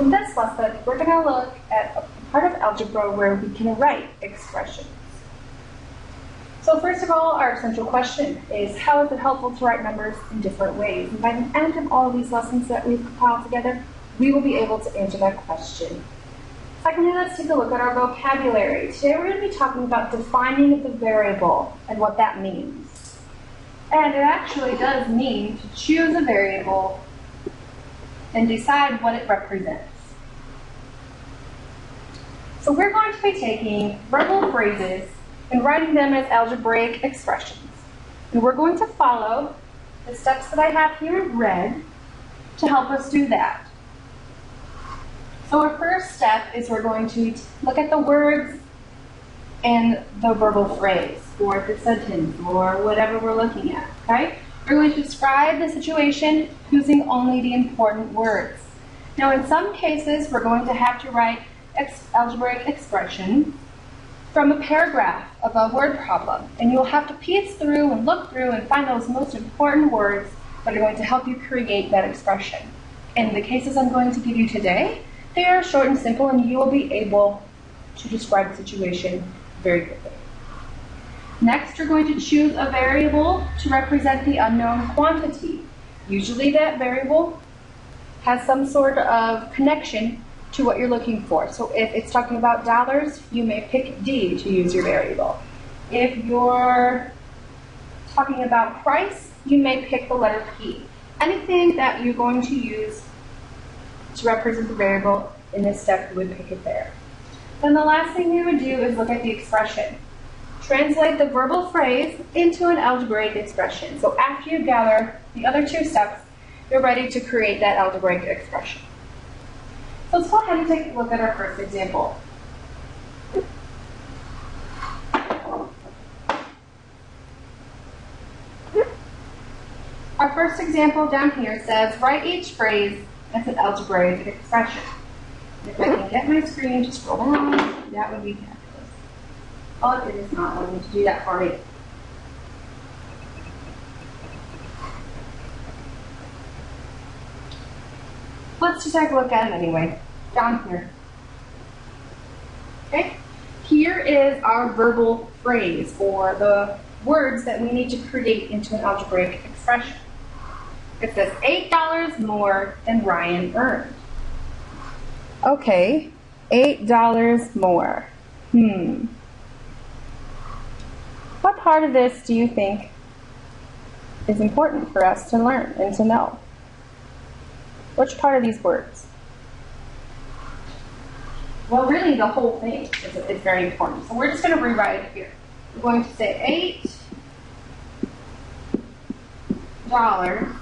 In this lesson, we're going to look at a part of algebra where we can write expressions. So first of all, our essential question is, how is it helpful to write numbers in different ways? And by the end of all of these lessons that we've compiled together, we will be able to answer that question. Secondly, let's take a look at our vocabulary. Today we're going to be talking about defining the variable and what that means. And it actually does mean to choose a variable and decide what it represents. So we're going to be taking verbal phrases and writing them as algebraic expressions. And we're going to follow the steps that I have here in red to help us do that. So our first step is we're going to look at the words in the verbal phrase, or the sentence, or whatever we're looking at, okay? We're going to describe the situation using only the important words. Now in some cases, we're going to have to write algebraic expressions from a paragraph of a word problem, and you'll have to piece through and look through and find those most important words that are going to help you create that expression. In the cases I'm going to give you today, they are short and simple, and you will be able to describe the situation very quickly. Next, you're going to choose a variable to represent the unknown quantity. Usually that variable has some sort of connection to what you're looking for. So if it's talking about dollars, you may pick D to use your variable. If you're talking about price, you may pick the letter P. Anything that you're going to use to represent the variable in this step, you would pick it there. Then the last thing we would do is look at the expression. Translate the verbal phrase into an algebraic expression. So after you gather the other two steps, you're ready to create that algebraic expression. So let's go ahead and take a look at our first example. Our first example down here says, write each phrase as an algebraic expression. If I can get my screen to scroll down, that would be fabulous. But it is not wanting to do that for me. Let's just take a look at it anyway. Down here. Okay? Here is our verbal phrase, or the words that we need to create into an algebraic expression. It says $8 more than Ryan earned. Okay, $8 more. What part of this do you think is important for us to learn and to know? Which part of these words? Well, really the whole thing is very important. So we're just going to rewrite it here. We're going to say $8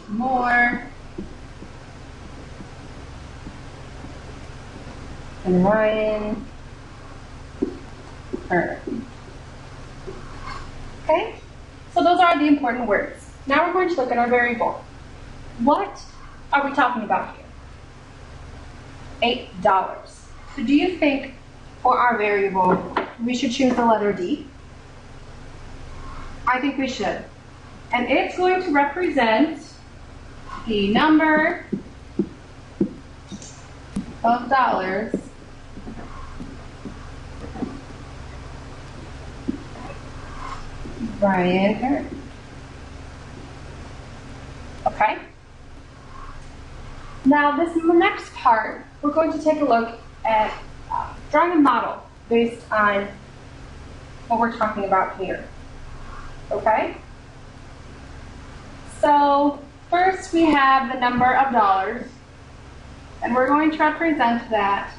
more than Ryan earned. Okay? So those are the important words. Now we're going to look at our variable. What are we talking about here? $8. So do you think for our variable we should choose the letter D? I think we should. And it's going to represent the number of dollars Ryan earned. Okay? Now this next part, we're going to take a look at drawing a model based on what we're talking about here. Okay? So first we have the number of dollars, and we're going to represent that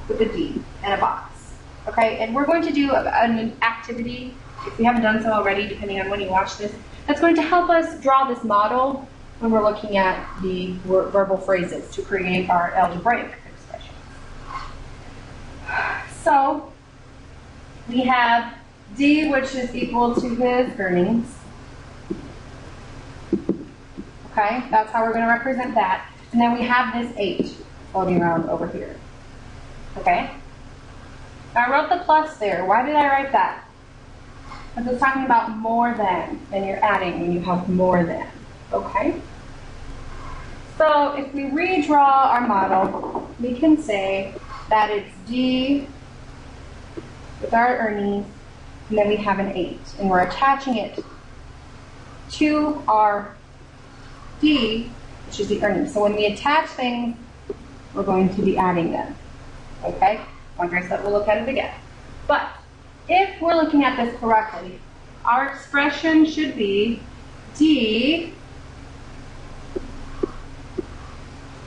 with a D and a box. Okay? And we're going to do an activity, if we haven't done so already, depending on when you watch this, that's going to help us draw this model when we're looking at the verbal phrases to create our algebraic expressions. So we have D, which is equal to his earnings. Okay, that's how we're going to represent that. And then we have this 8 floating around over here. Okay? I wrote the plus there. Why did I write that? Because it's talking about more than, and you're adding when you have more than. Okay? So if we redraw our model, we can say that it's D with our earnings, and then we have an 8, and we're attaching it to our D, which is the earnings. So when we attach things, we're going to be adding them. Okay? Like I said, we'll look at it again. But if we're looking at this correctly, our expression should be D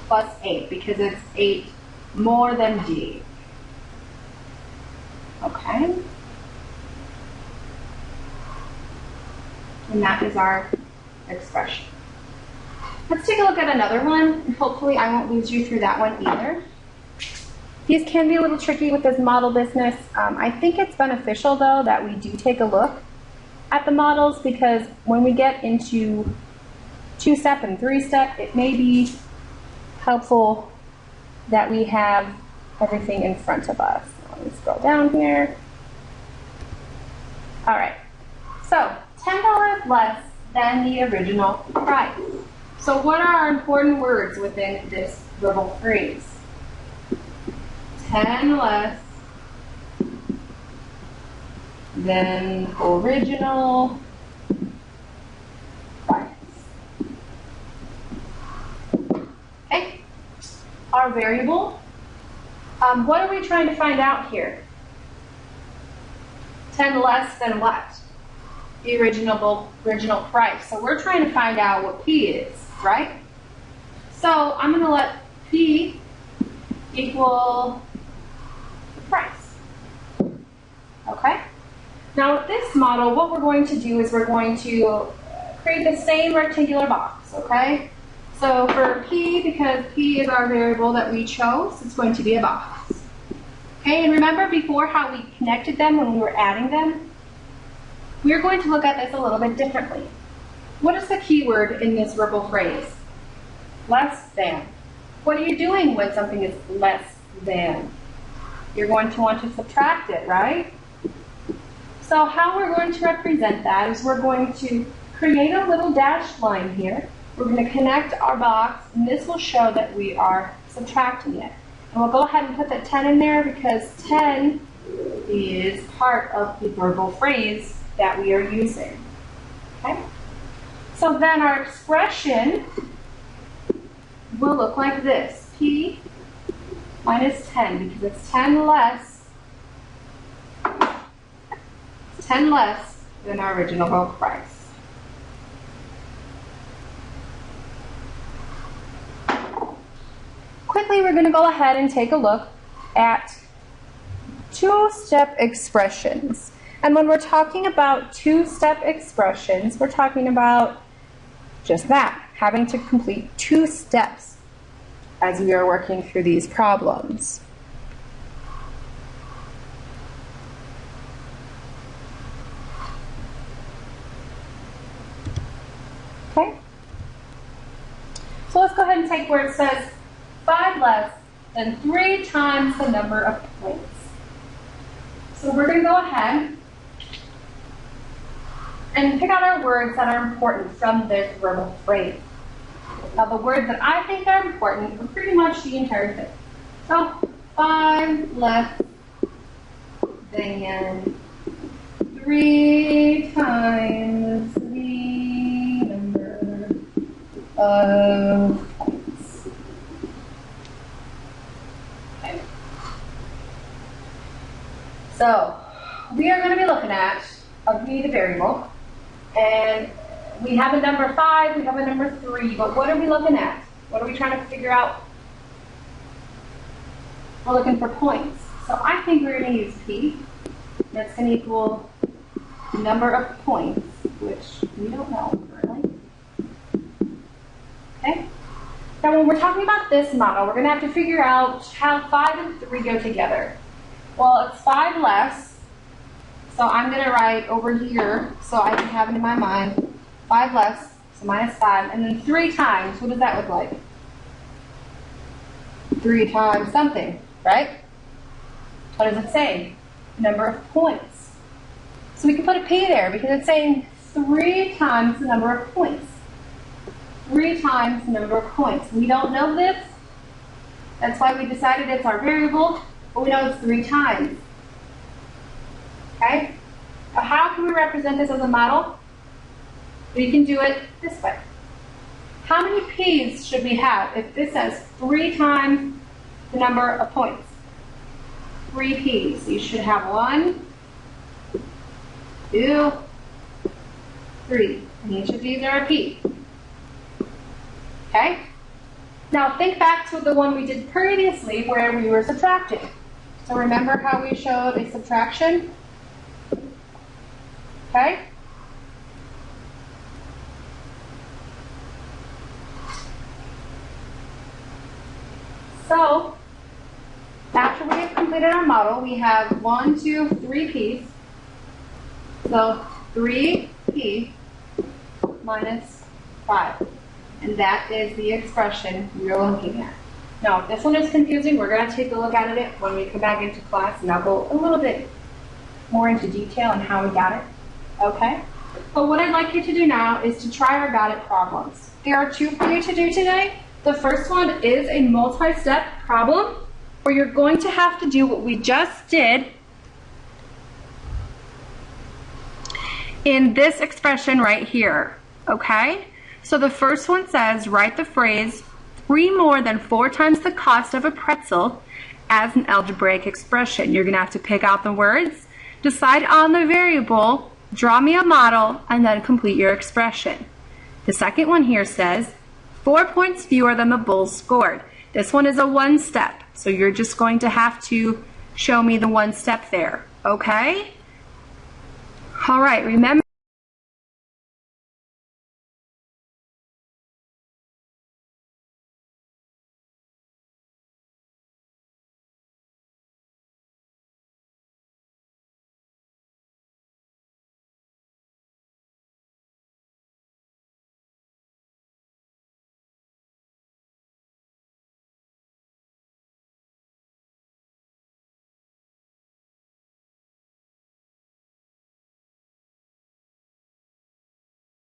plus 8, because it's 8 more than D. Okay? And that is our expression. Let's take a look at another one, and hopefully I won't lose you through that one either. These can be a little tricky with this model business. I think it's beneficial, though, that we do take a look at the models, because when we get into 2-step and 3-step, it may be helpful that we have everything in front of us. Let me scroll down here. All right, so $10 less than the original price. So what are our important words within this verbal phrase? 10 less than original price. Okay, our variable. What are we trying to find out here? 10 less than what? The original price. So we're trying to find out what P is, right? So I'm going to let P equal the price. Okay? Now with this model, what we're going to do is we're going to create the same rectangular box, okay? So for P, because P is our variable that we chose, it's going to be a box. Okay, and remember before how we connected them when we were adding them? We're going to look at this a little bit differently. What is the keyword in this verbal phrase? Less than. What are you doing when something is less than? You're going to want to subtract it, right? So how we're going to represent that is we're going to create a little dashed line here. We're going to connect our box, and this will show that we are subtracting it. And we'll go ahead and put the 10 in there because 10 is part of the verbal phrase that we are using. Okay? So then our expression will look like this. P minus 10, because it's 10 less than our original price. Quickly, we're going to go ahead and take a look at two-step expressions. And when we're talking about two-step expressions, we're talking about just that, having to complete 2 steps as we are working through these problems. Okay? So let's go ahead and take where it says 5 less than 3 times the number of points. So we're going to go ahead and pick out our words that are important from this verbal phrase. Now the words that I think are important are pretty much the entire thing. So 5 less than 3 times the number of points. Okay. So we are going to be looking at the variable. And we have a number 5, we have a number 3, but what are we looking at? What are we trying to figure out? We're looking for points. So I think we're going to use P. That's going to equal the number of points, which we don't know currently. Okay? Now when we're talking about this model, we're going to have to figure out how 5 and 3 go together. Well, it's 5 less. So I'm going to write over here so I can have it in my mind. 5 less, so minus 5, and then 3 times. What does that look like? 3 times something, right? What does it say? Number of points. So we can put a P there because it's saying 3 times the number of points. 3 times the number of points. We don't know this. That's why we decided it's our variable, but we know it's 3 times. Okay? Now how can we represent this as a model? We can do it this way. How many p's should we have if this says 3 times the number of points? 3 p's. You should have 1, 2, 3. And each of these are a p. Okay? Now think back to the one we did previously where we were subtracting. So remember how we showed a subtraction? Okay? So, after we have completed our model, we have 1, 2, 3 p's. So 3p minus 5. And that is the expression we're looking at. Now, if this one is confusing, we're going to take a look at it when we come back into class, and I'll go a little bit more into detail on how we got it. Okay? But what I'd like you to do now is to try our got it problems. There are 2 for you to do today. The first one is a multi-step problem where you're going to have to do what we just did in this expression right here. Okay? So the first one says, write the phrase 3 more than 4 times the cost of a pretzel as an algebraic expression. You're going to have to pick out the words, decide on the variable, draw me a model, and then complete your expression. The second one here says 4 points fewer than the Bulls scored. This one is a 1-step, so you're just going to have to show me the 1 step there. Okay? All right, remember